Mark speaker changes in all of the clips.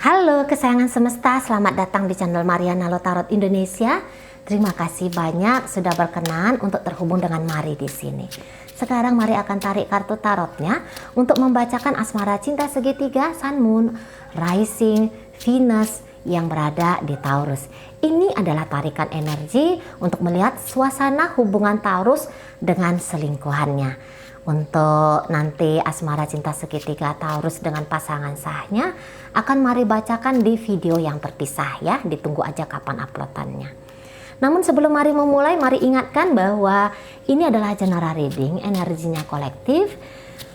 Speaker 1: Halo kesayangan semesta, selamat datang di channel Mariana Lo Tarot Indonesia. Terima kasih banyak sudah berkenan untuk terhubung dengan Mari di sini. Sekarang Mari akan tarik kartu tarotnya untuk membacakan asmara cinta segitiga Sun Moon, Rising, Venus yang berada di Taurus. Ini adalah tarikan energi untuk melihat suasana hubungan Taurus dengan selingkuhannya. Untuk nanti asmara cinta segitiga Taurus dengan pasangan sahnya akan Mari bacakan di video yang terpisah ya. Ditunggu aja kapan uploadannya. Namun sebelum Mari memulai, Mari ingatkan bahwa ini adalah general reading, energinya kolektif.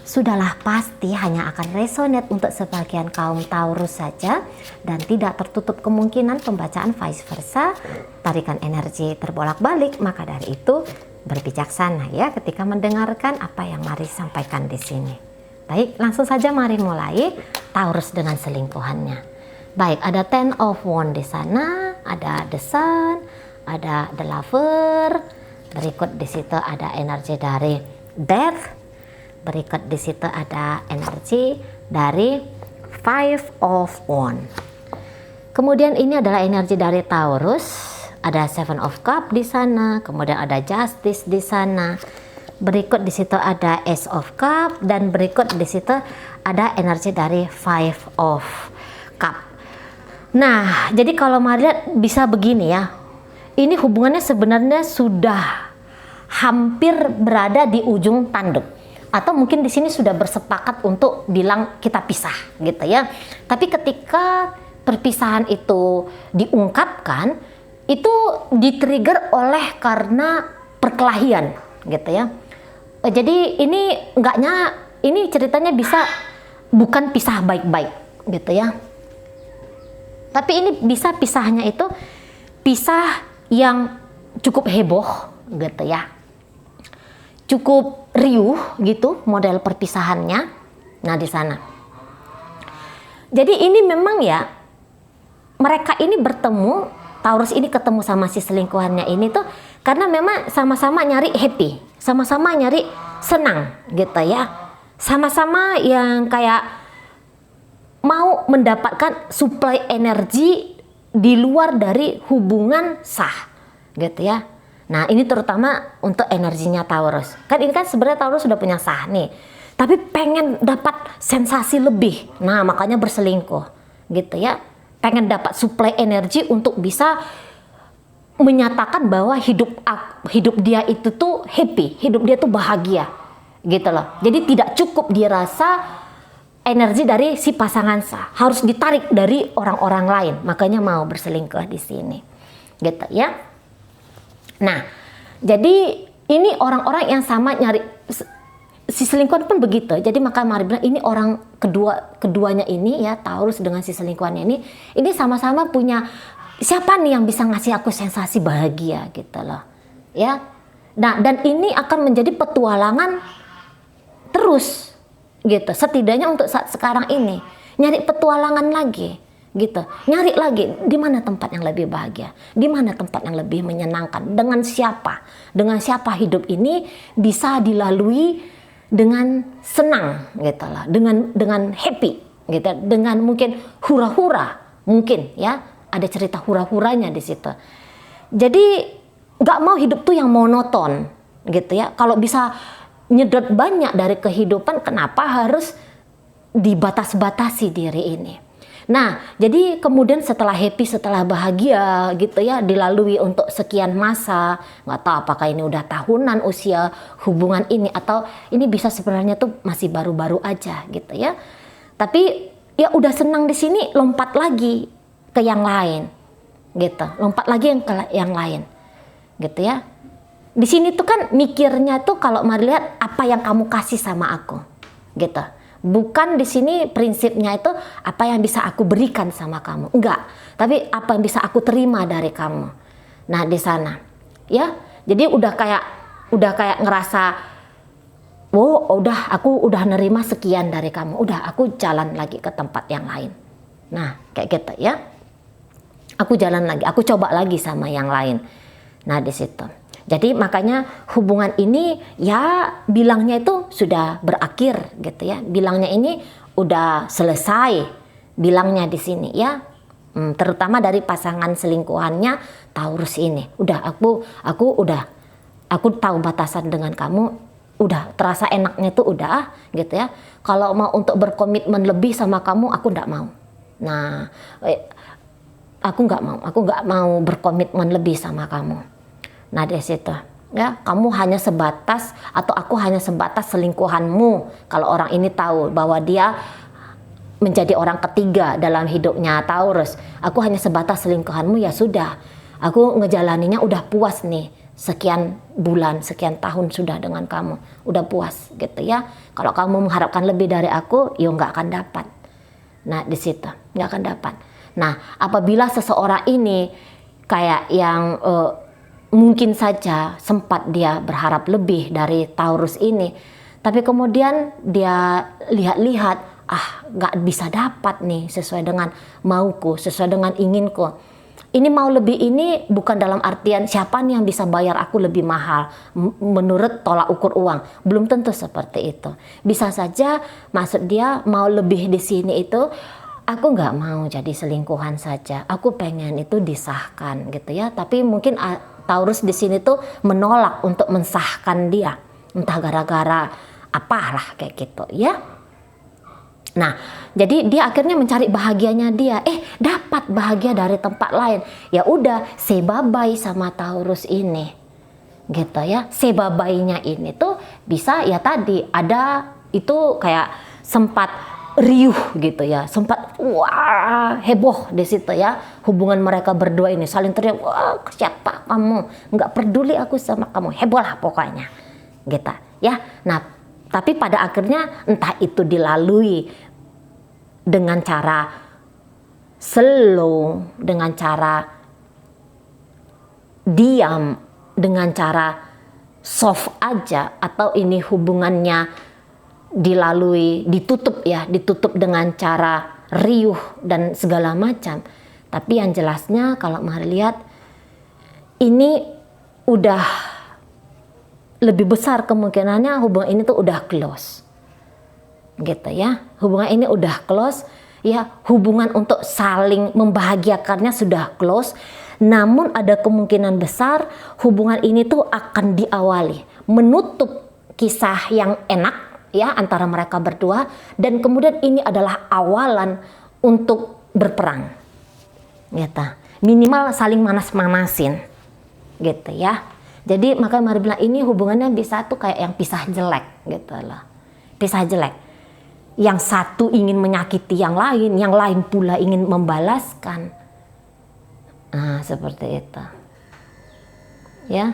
Speaker 1: Sudahlah pasti hanya akan resonate untuk sebagian kaum Taurus saja dan tidak tertutup kemungkinan pembacaan vice versa, tarikan energi terbolak-balik. Maka dari itu berbijaksana ya ketika mendengarkan apa yang Mari sampaikan di sini. Baik, langsung saja Mari mulai Taurus dengan selingkuhannya. Baik, ada Ten of Wands di sana, ada The Sun, ada The Lover, berikut di situ ada energi dari Death. Berikut di situ ada energi dari Five of Wands. Kemudian ini adalah energi dari Taurus, ada Seven of Cups di sana, kemudian ada Justice di sana. Berikut di situ ada Ace of Cups dan berikut di situ ada energi dari Five of Cups. Nah, jadi kalau Mari lihat bisa begini ya. Ini hubungannya sebenarnya sudah hampir berada di ujung tanduk. Atau mungkin di sini sudah bersepakat untuk bilang kita pisah gitu ya. Tapi ketika perpisahan itu diungkapkan, itu di-trigger oleh karena perkelahian gitu ya. Jadi ini ceritanya bisa bukan pisah baik-baik gitu ya. Tapi ini bisa pisahnya itu pisah yang cukup heboh gitu ya. Cukup riuh gitu model perpisahannya. Nah di sana. Jadi ini memang ya mereka ini bertemu, Taurus ini ketemu sama si selingkuhannya ini tuh karena memang sama-sama nyari happy, sama-sama nyari senang gitu ya. Sama-sama yang kayak mau mendapatkan suplai energi di luar dari hubungan sah gitu ya. Nah ini terutama untuk energinya Taurus. Kan ini kan sebenarnya Taurus sudah punya sah nih. Tapi pengen dapat sensasi lebih. Nah makanya berselingkuh gitu ya. Pengen dapat suplai energi untuk bisa menyatakan bahwa hidup dia itu tuh happy. Hidup dia tuh bahagia gitu loh. Jadi tidak cukup dirasa energi dari si pasangan sah. Harus ditarik dari orang-orang lain. Makanya mau berselingkuh di sini gitu ya. Nah, jadi ini orang-orang yang sama nyari si selingkuhan pun begitu. Jadi maka Mari bilang ini orang keduanya ini ya Taurus dengan si selingkuhannya ini sama-sama punya siapa nih yang bisa ngasih aku sensasi bahagia gitu loh. Ya. Nah, dan ini akan menjadi petualangan terus gitu. Setidaknya untuk saat sekarang ini nyari petualangan lagi. Gitu, nyari lagi di mana tempat yang lebih bahagia, di mana tempat yang lebih menyenangkan, dengan siapa hidup ini bisa dilalui dengan senang gitu lah, dengan happy gitu, dengan mungkin hura-hura, mungkin ya ada cerita hura-huranya di situ. Jadi nggak mau hidup tuh yang monoton gitu ya. Kalau bisa nyedot banyak dari kehidupan, kenapa harus dibatas-batasi diri ini? Nah, jadi kemudian setelah happy, setelah bahagia gitu ya, dilalui untuk sekian masa, nggak tahu apakah ini udah tahunan usia hubungan ini atau ini bisa sebenarnya tuh masih baru-baru aja gitu ya. Tapi ya udah senang di sini, lompat lagi ke yang lain gitu, lompat lagi ke yang lain gitu ya. Di sini tuh kan mikirnya tuh kalau Mari lihat apa yang kamu kasih sama aku gitu. Bukan di sini prinsipnya itu apa yang bisa aku berikan sama kamu, enggak. Tapi apa yang bisa aku terima dari kamu. Nah di sana, ya. Jadi udah kayak ngerasa, oh aku udah nerima sekian dari kamu, udah aku jalan lagi ke tempat yang lain. Nah kayak gitu ya. Aku jalan lagi, aku coba lagi sama yang lain. Nah di situ. Jadi makanya hubungan ini ya bilangnya itu sudah berakhir gitu ya. Bilangnya ini udah selesai bilangnya di sini ya. Terutama dari pasangan selingkuhannya Taurus ini. Aku tahu batasan dengan kamu, udah terasa enaknya itu udah gitu ya. Kalau mau untuk berkomitmen lebih sama kamu, aku nggak mau. Nah, aku nggak mau berkomitmen lebih sama kamu. Nah dari situ ya, kamu hanya sebatas, atau aku hanya sebatas selingkuhanmu. Kalau orang ini tahu bahwa dia menjadi orang ketiga dalam hidupnya Taurus, aku hanya sebatas selingkuhanmu, ya sudah, aku ngejalaninya udah puas nih, sekian bulan, sekian tahun sudah dengan kamu, udah puas gitu ya. Kalau kamu mengharapkan lebih dari aku, ya nggak akan dapat. Nah di situ nggak akan dapat. Nah apabila seseorang ini kayak yang mungkin saja sempat dia berharap lebih dari Taurus ini, tapi kemudian dia lihat-lihat, nggak bisa dapat nih sesuai dengan mauku, sesuai dengan inginku. Ini mau lebih ini bukan dalam artian siapa nih yang bisa bayar aku lebih mahal menurut tolak ukur uang. Belum tentu seperti itu. Bisa saja maksud dia mau lebih di sini itu, aku nggak mau jadi selingkuhan saja. Aku pengen itu disahkan gitu ya. Tapi mungkin Taurus di sini tuh menolak untuk mensahkan dia. Entah gara-gara apalah kayak gitu ya. Nah, jadi dia akhirnya mencari bahagianya dia. Dapat bahagia dari tempat lain. Ya udah, say bye-bye sama Taurus ini. Gitu ya. Say bye-bye-nya ini tuh bisa ya tadi ada itu kayak sempat riuh gitu ya. Sempat wah, heboh di situ ya. Hubungan mereka berdua ini saling teriak, "Wah, siapa kamu? Nggak peduli aku sama kamu." Heboh lah pokoknya. Gitu ya. Nah, tapi pada akhirnya entah itu dilalui dengan cara slow, dengan cara diam, dengan cara soft aja, atau ini hubungannya dilalui, ditutup dengan cara riuh dan segala macam. Tapi yang jelasnya kalau mari lihat, ini udah lebih besar kemungkinannya hubungan ini tuh udah close gitu ya. Hubungan ini udah close ya, hubungan untuk saling membahagiakannya sudah close. Namun ada kemungkinan besar hubungan ini tuh akan diawali menutup kisah yang enak ya antara mereka berdua, dan kemudian ini adalah awalan untuk berperang gitu. Minimal saling manas-manasin gitu ya. Jadi makanya mari bilang ini hubungannya bisa tuh kayak yang pisah jelek gitu loh. Pisah jelek. Yang satu ingin menyakiti yang lain pula ingin membalaskan. Nah, seperti itu. Ya.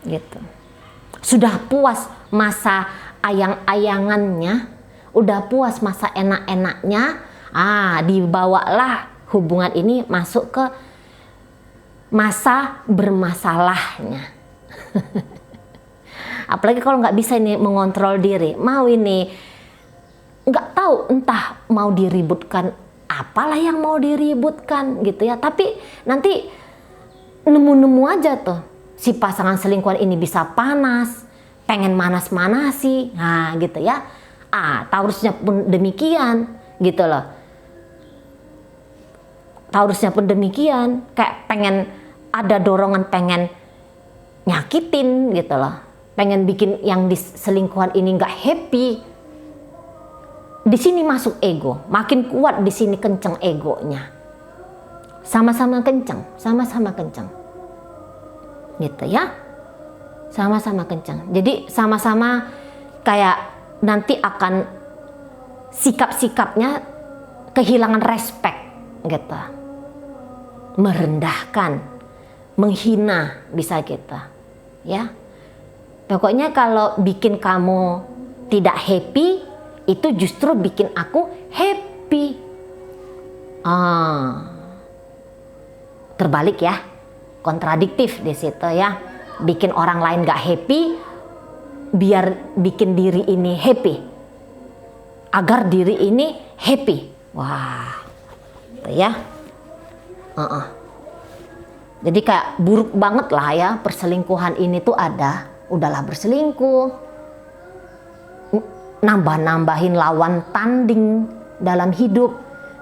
Speaker 1: Gitu. Sudah puas masa ayang-ayangannya, udah puas masa enak-enaknya, dibawalah hubungan ini masuk ke masa bermasalahnya. Apalagi kalau nggak bisa ini mengontrol diri, mau ini nggak tahu entah mau diributkan apalah yang mau diributkan gitu ya. Tapi nanti nemu-nemu aja tuh si pasangan selingkuhan ini bisa panas, pengen manas-manasi, nah gitu ya. Taurusnya pun demikian gitu loh. Taurusnya pun demikian, kayak pengen ada dorongan pengen nyakitin gitu loh, pengen bikin yang di selingkuhan ini nggak happy. Di sini masuk ego, makin kuat di sini kenceng egonya, sama-sama kenceng, gitu ya, sama-sama kenceng. Jadi sama-sama kayak nanti akan sikap-sikapnya kehilangan respect gitu, merendahkan, menghina bisa gitu ya. Pokoknya kalau bikin kamu tidak happy, itu justru bikin aku happy. Terbalik ya, kontradiktif di situ ya. Bikin orang lain gak happy, biar bikin diri ini happy, agar diri ini happy. Wah, gitu ya. Jadi kayak buruk banget lah ya perselingkuhan ini tuh ada. Udahlah berselingkuh, nambah-nambahin lawan tanding dalam hidup,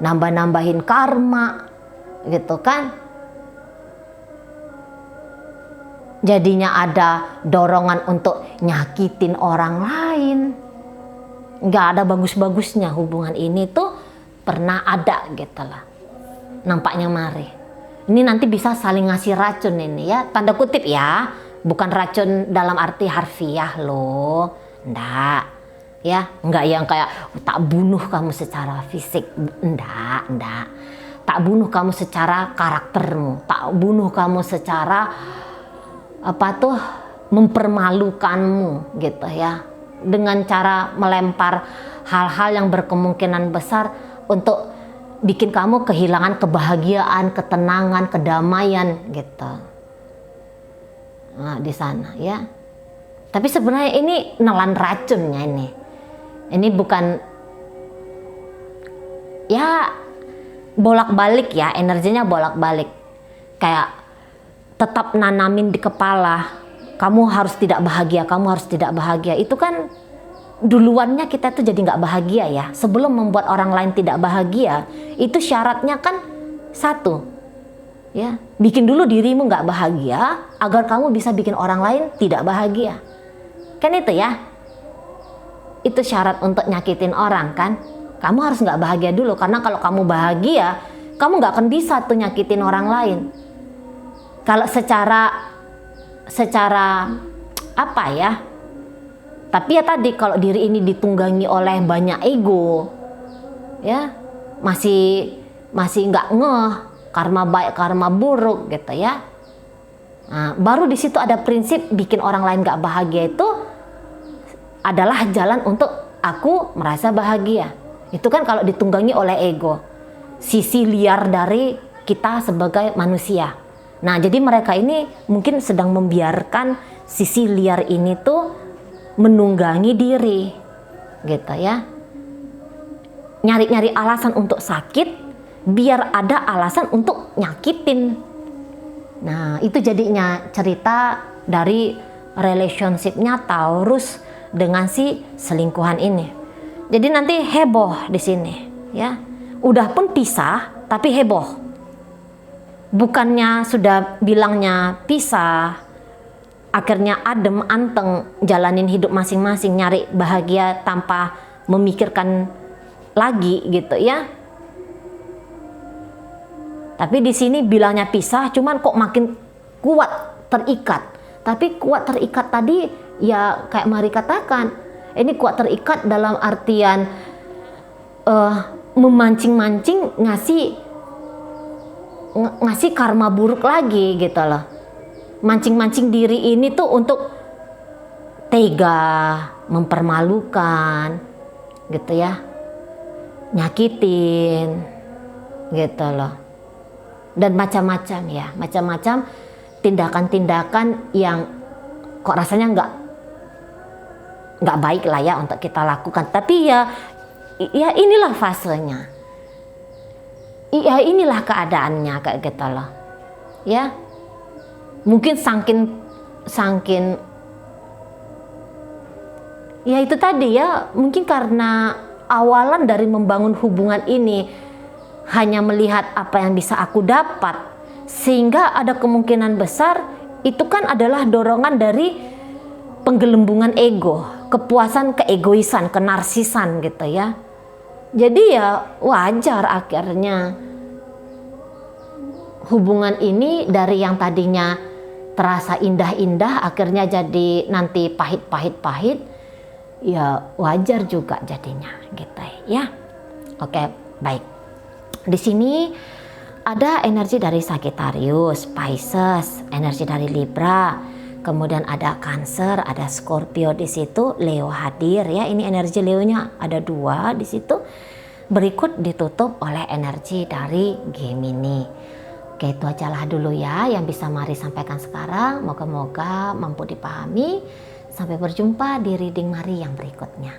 Speaker 1: nambah-nambahin karma, gitu kan. Jadinya ada dorongan untuk nyakitin orang lain. Nggak ada bagus-bagusnya hubungan ini tuh pernah ada gitu lah. Nampaknya mari. Ini nanti bisa saling ngasih racun ini ya, tanda kutip ya. Bukan racun dalam arti harfiah loh. Nggak. Ya, nggak yang kayak tak bunuh kamu secara fisik. Nggak. Tak bunuh kamu secara karaktermu. Tak bunuh kamu secara mempermalukanmu gitu ya. Dengan cara melempar hal-hal yang berkemungkinan besar untuk bikin kamu kehilangan kebahagiaan, ketenangan, kedamaian gitu. Nah, di sana ya. Tapi sebenarnya ini nelan racunnya ini. Ini bukan ya bolak-balik ya, energinya bolak-balik. Kayak tetap nanamin di kepala, kamu harus tidak bahagia, kamu harus tidak bahagia. Itu kan duluannya kita tuh jadi nggak bahagia ya. Sebelum membuat orang lain tidak bahagia, itu syaratnya kan satu, ya, bikin dulu dirimu nggak bahagia agar kamu bisa bikin orang lain tidak bahagia. Kan itu ya. Itu syarat untuk nyakitin orang kan. Kamu harus nggak bahagia dulu, karena kalau kamu bahagia, kamu nggak akan bisa tuh nyakitin orang lain. Kalau secara apa ya? Tapi ya tadi kalau diri ini ditunggangi oleh banyak ego, ya masih nggak ngeh karma baik karma buruk gitu ya. Nah, baru di situ ada prinsip bikin orang lain nggak bahagia itu adalah jalan untuk aku merasa bahagia. Itu kan kalau ditunggangi oleh ego, sisi liar dari kita sebagai manusia. Nah, jadi mereka ini mungkin sedang membiarkan sisi liar ini tuh menunggangi diri, gitu ya. Nyari-nyari alasan untuk sakit, biar ada alasan untuk nyakitin. Nah, itu jadinya cerita dari relationship-nya Taurus dengan si selingkuhan ini. Jadi nanti heboh di sini, ya. Udah pun pisah, tapi heboh. Bukannya sudah bilangnya pisah, akhirnya adem anteng jalanin hidup masing-masing, nyari bahagia tanpa memikirkan lagi gitu ya. Tapi di sini bilangnya pisah, cuman kok makin kuat terikat. Tapi kuat terikat tadi ya kayak Mari katakan, ini kuat terikat dalam artian memancing-mancing ngasih karma buruk lagi gitu loh. Mancing-mancing diri ini tuh untuk tega, mempermalukan gitu ya, nyakitin gitu loh, dan macam-macam ya, macam-macam tindakan-tindakan yang kok rasanya nggak baik lah ya untuk kita lakukan. Tapi ya inilah fasenya, ya inilah keadaannya kayak gitu loh ya. Mungkin sangkin ya itu tadi ya, mungkin karena awalan dari membangun hubungan ini hanya melihat apa yang bisa aku dapat, sehingga ada kemungkinan besar itu kan adalah dorongan dari penggelembungan ego, kepuasan, keegoisan, kenarsisan gitu ya. Jadi ya wajar akhirnya hubungan ini dari yang tadinya terasa indah-indah akhirnya jadi nanti pahit-pahit-pahit, ya wajar juga jadinya gitu ya. Oke, baik. Di sini ada energi dari Sagittarius, Pisces, energi dari Libra, kemudian ada Cancer, ada Scorpio di situ, Leo hadir ya. Ini energi Leonya ada 2 di situ. Berikut ditutup oleh energi dari Gemini. Oke, itu ajalah dulu ya yang bisa Mari sampaikan sekarang. Moga-moga mampu dipahami. Sampai berjumpa di reading Mari yang berikutnya.